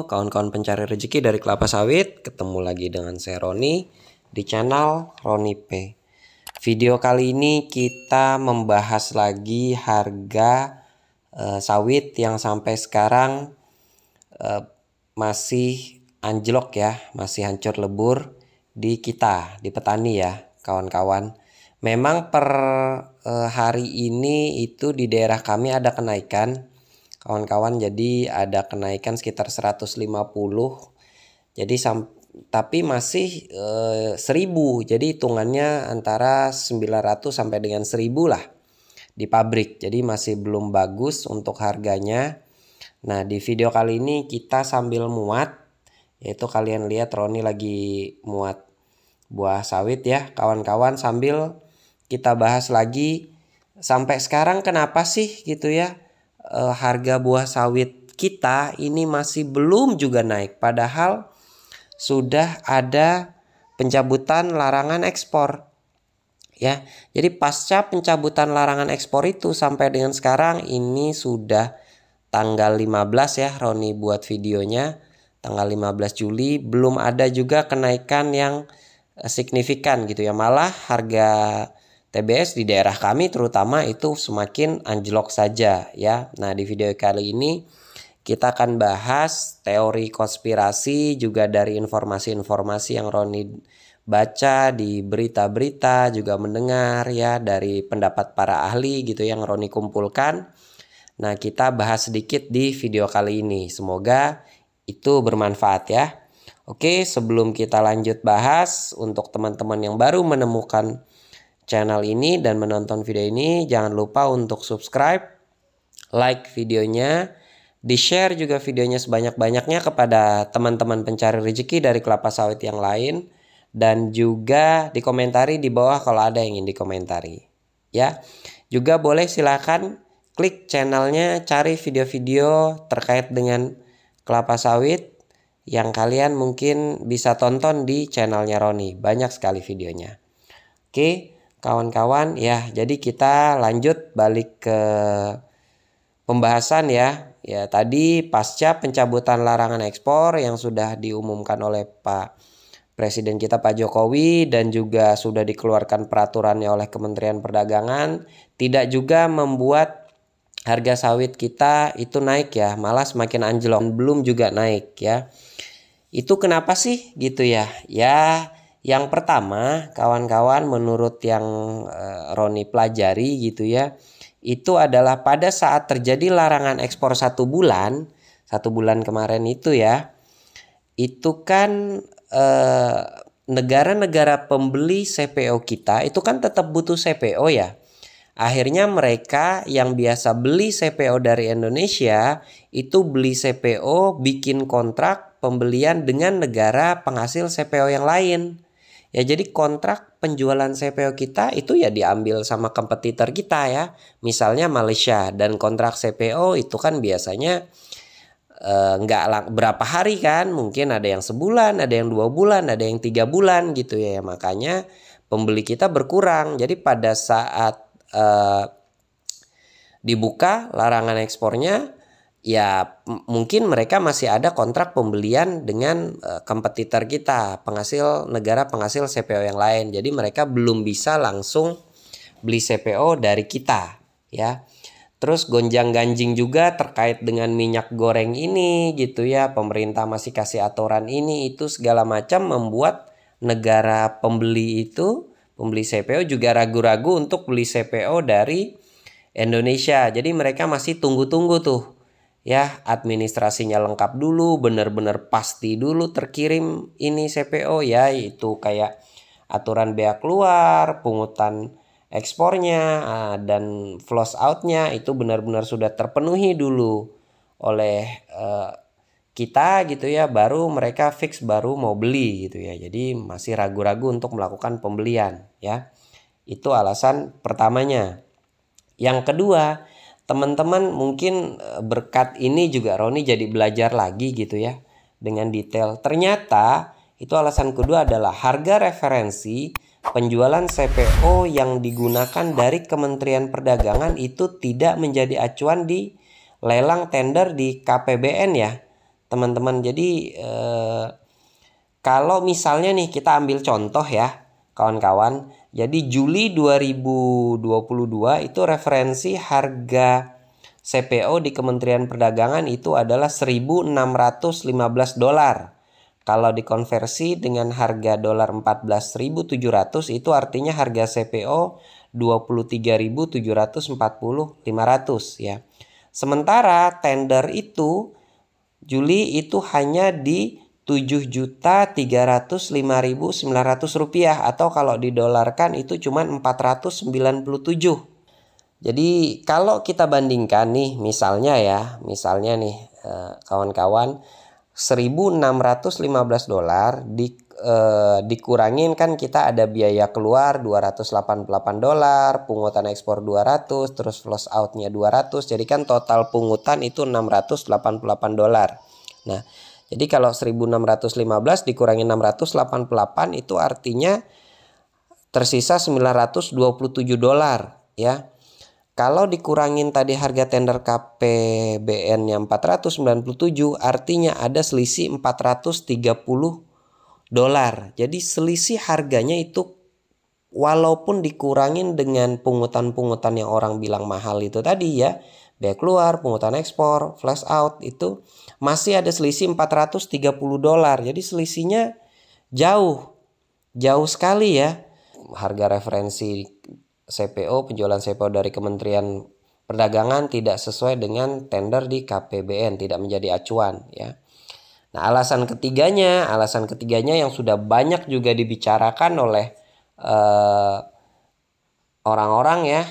kawan-kawan pencari rezeki dari kelapa sawit. Ketemu lagi dengan saya Roni di channel Roni P. Video kali ini kita membahas lagi harga sawit yang sampai sekarang masih anjlok ya, masih hancur lebur di kita, di petani ya kawan-kawan. Memang per hari ini itu di daerah kami ada kenaikan kawan-kawan, jadi ada kenaikan sekitar 150. Jadi tapi masih 1000. Jadi hitungannya antara 900 sampai dengan 1000 lah di pabrik. Jadi masih belum bagus untuk harganya. Nah, di video kali ini kita sambil muat, yaitu kalian lihat Roni lagi muat buah sawit ya kawan-kawan, sambil kita bahas lagi sampai sekarang kenapa sih gitu ya harga buah sawit kita ini masih belum juga naik, padahal sudah ada pencabutan larangan ekspor ya. Jadi pasca pencabutan larangan ekspor itu sampai dengan sekarang ini sudah tanggal 15 ya, Roni buat videonya tanggal 15 Juli, belum ada juga kenaikan yang signifikan gitu ya. Malah harga TBS di daerah kami terutama itu semakin anjlok saja ya. Nah, di video kali ini kita akan bahas teori konspirasi juga dari informasi-informasi yang Roni baca di berita-berita, juga mendengar ya dari pendapat para ahli gitu yang Roni kumpulkan. Nah, kita bahas sedikit di video kali ini. Semoga itu bermanfaat ya. Oke, sebelum kita lanjut bahas, untuk teman-teman yang baru menemukan channel ini dan menonton video ini, jangan lupa untuk subscribe, like videonya, di-share juga videonya sebanyak-banyaknya kepada teman-teman pencari rezeki dari kelapa sawit yang lain, dan juga dikomentari di bawah kalau ada yang ingin dikomentari ya. Juga boleh silakan klik channelnya, cari video-video terkait dengan kelapa sawit yang kalian mungkin bisa tonton di channelnya Roni. Banyak sekali videonya. Oke kawan-kawan ya, jadi kita lanjut balik ke pembahasan ya. Ya, tadi pasca pencabutan larangan ekspor yang sudah diumumkan oleh Pak Presiden kita Pak Jokowi, dan juga sudah dikeluarkan peraturannya oleh Kementerian Perdagangan, tidak juga membuat harga sawit kita itu naik ya, malah semakin anjlok, belum juga naik ya. Itu kenapa sih gitu ya? Ya, yang pertama kawan-kawan, menurut yang Roni pelajari gitu ya, itu adalah pada saat terjadi larangan ekspor 1 bulan kemarin itu ya, itu kan negara-negara pembeli CPO kita itu kan tetap butuh CPO ya. Akhirnya mereka yang biasa beli CPO dari Indonesia itu beli CPO, bikin kontrak pembelian dengan negara penghasil CPO yang lain. Ya, jadi kontrak penjualan CPO kita itu ya diambil sama kompetitor kita ya. Misalnya Malaysia, dan kontrak CPO itu kan biasanya nggak berapa hari kan, mungkin ada yang sebulan, ada yang 2 bulan, ada yang 3 bulan gitu ya. Makanya pembeli kita berkurang. Jadi pada saat dibuka larangan ekspornya ya, mungkin mereka masih ada kontrak pembelian dengan kompetitor kita, negara penghasil CPO yang lain. Jadi mereka belum bisa langsung beli CPO dari kita ya. Terus gonjang-ganjing juga terkait dengan minyak goreng ini gitu ya. Pemerintah masih kasih aturan ini itu segala macam, membuat negara pembeli CPO juga ragu-ragu untuk beli CPO dari Indonesia. Jadi mereka masih tunggu-tunggu tuh ya, administrasinya lengkap dulu, benar-benar pasti dulu terkirim ini CPO ya, itu kayak aturan bea keluar, pungutan ekspornya, dan flows outnya itu benar-benar sudah terpenuhi dulu oleh kita gitu ya, baru mereka fix baru mau beli gitu ya. Jadi masih ragu-ragu untuk melakukan pembelian ya. Itu alasan pertamanya. Yang kedua, teman-teman mungkin berkat ini juga Roni jadi belajar lagi gitu ya dengan detail. Ternyata itu alasan kedua adalah harga referensi penjualan CPO yang digunakan dari Kementerian Perdagangan itu tidak menjadi acuan di lelang tender di KPBN ya. teman-teman. Jadi kalau misalnya nih kita ambil contoh ya kawan-kawan. Jadi Juli 2022 itu referensi harga CPO di Kementerian Perdagangan itu adalah 1.615 dolar. Kalau dikonversi dengan harga dolar 14.700 itu artinya harga CPO 23.740.500 ya. Sementara tender itu Juli itu hanya di 7.305.900 rupiah, atau kalau didolarkan itu cuma 497. Jadi kalau kita bandingkan nih misalnya nih kawan-kawan, 1.615 dolar dikurangin kan kita ada biaya keluar 288 dolar, pungutan ekspor 200, terus flows outnya 200, jadi kan total pungutan itu 688 dolar. Nah, jadi kalau 1.615 dikurangi 688 itu artinya tersisa 927 dolar ya. Kalau dikurangin tadi harga tender KPBN yang 497 artinya ada selisih 430 dolar. Jadi selisih harganya itu walaupun dikurangin dengan pungutan-pungutan yang orang bilang mahal itu tadi ya, biaya keluar, pungutan ekspor, flash out, itu masih ada selisih 430 dolar. Jadi selisihnya jauh sekali ya. Harga referensi CPO, penjualan CPO dari Kementerian Perdagangan tidak sesuai dengan tender di KPBN, tidak menjadi acuan ya. Nah, alasan ketiganya yang sudah banyak juga dibicarakan oleh orang-orang ya,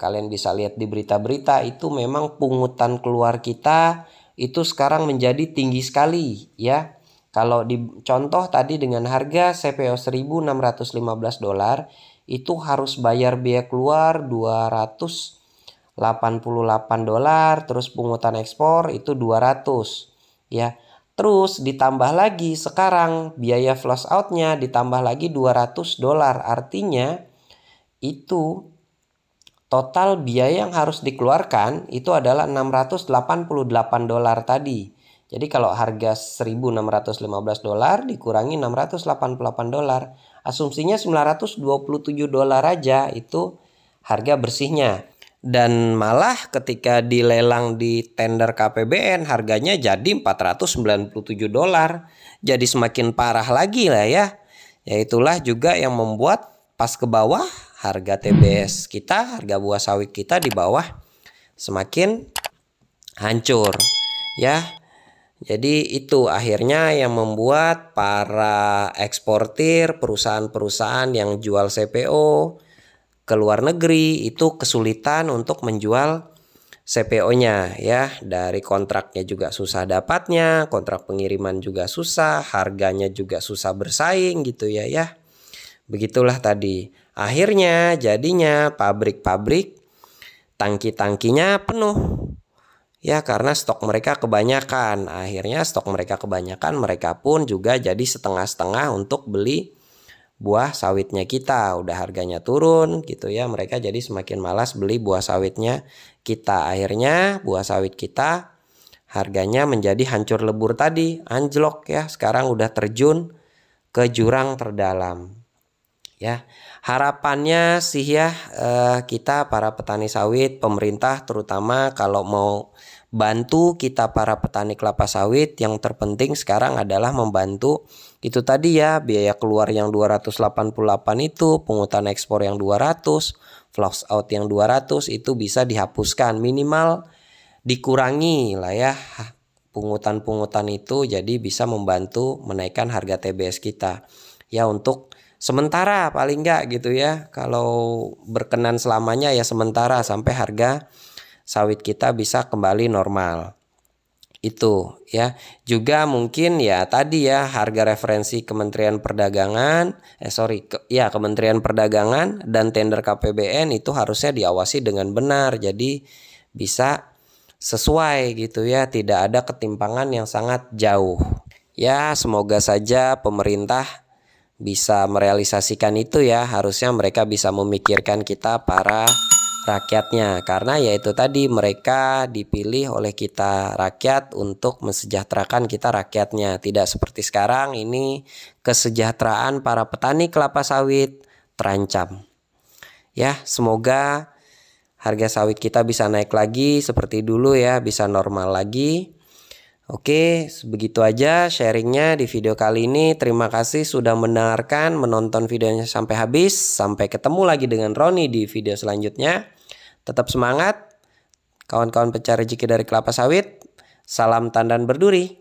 kalian bisa lihat di berita-berita, itu memang pungutan keluar kita itu sekarang menjadi tinggi sekali ya. Kalau dicontoh tadi dengan harga CPO 1.615 dolar itu harus bayar biaya keluar 288 dolar, terus pungutan ekspor itu 200 ya. Terus ditambah lagi sekarang biaya flush outnya ditambah lagi 200 dolar. Artinya itu total biaya yang harus dikeluarkan itu adalah 688 dolar tadi. Jadi kalau harga 1.615 dolar dikurangi 688 dolar, asumsinya 927 dolar aja itu harga bersihnya. Dan malah ketika dilelang di tender KPBN harganya jadi 497 dolar. Jadi semakin parah lagi lah ya. Ya itulah juga yang membuat pas ke bawah harga TBS kita, harga buah sawit kita di bawah semakin hancur ya. Jadi itu akhirnya yang membuat para eksportir, perusahaan-perusahaan yang jual CPO ke luar negeri itu kesulitan untuk menjual CPO-nya ya. Dari kontraknya juga susah dapatnya, kontrak pengiriman juga susah, harganya juga susah bersaing gitu ya. Begitulah tadi. Akhirnya jadinya pabrik-pabrik tangki-tangkinya penuh. Ya karena stok mereka kebanyakan. Akhirnya stok mereka kebanyakan, mereka pun juga jadi setengah-setengah untuk beli buah sawitnya kita. Udah harganya turun gitu ya, mereka jadi semakin malas beli buah sawitnya kita. Akhirnya buah sawit kita harganya menjadi hancur lebur tadi, anjlok ya. Sekarang udah terjun ke jurang terdalam. Ya, harapannya sih ya kita para petani sawit, pemerintah terutama kalau mau bantu kita para petani kelapa sawit, yang terpenting sekarang adalah membantu itu tadi ya, biaya keluar yang 288 itu, pungutan ekspor yang 200, flush out yang 200 itu bisa dihapuskan, minimal dikurangi lah ya pungutan-pungutan itu, jadi bisa membantu menaikkan harga TBS kita ya, untuk sementara paling enggak gitu ya. Kalau berkenan selamanya ya sementara sampai harga sawit kita bisa kembali normal. Itu ya. Juga mungkin ya tadi ya harga referensi Kementerian Perdagangan Kementerian Perdagangan dan tender KPBN itu harusnya diawasi dengan benar. Jadi bisa sesuai gitu ya, tidak ada ketimpangan yang sangat jauh. Ya, semoga saja pemerintah bisa merealisasikan itu ya. Harusnya mereka bisa memikirkan kita para rakyatnya, karena yaitu tadi mereka dipilih oleh kita rakyat untuk mensejahterakan kita rakyatnya. Tidak seperti sekarang ini kesejahteraan para petani kelapa sawit terancam. Ya, semoga harga sawit kita bisa naik lagi seperti dulu ya, bisa normal lagi. Oke, begitu aja sharingnya di video kali ini. Terima kasih sudah mendengarkan, menonton videonya sampai habis. Sampai ketemu lagi dengan Roni di video selanjutnya. Tetap semangat, kawan-kawan pencari rezeki dari kelapa sawit. Salam tandan berduri.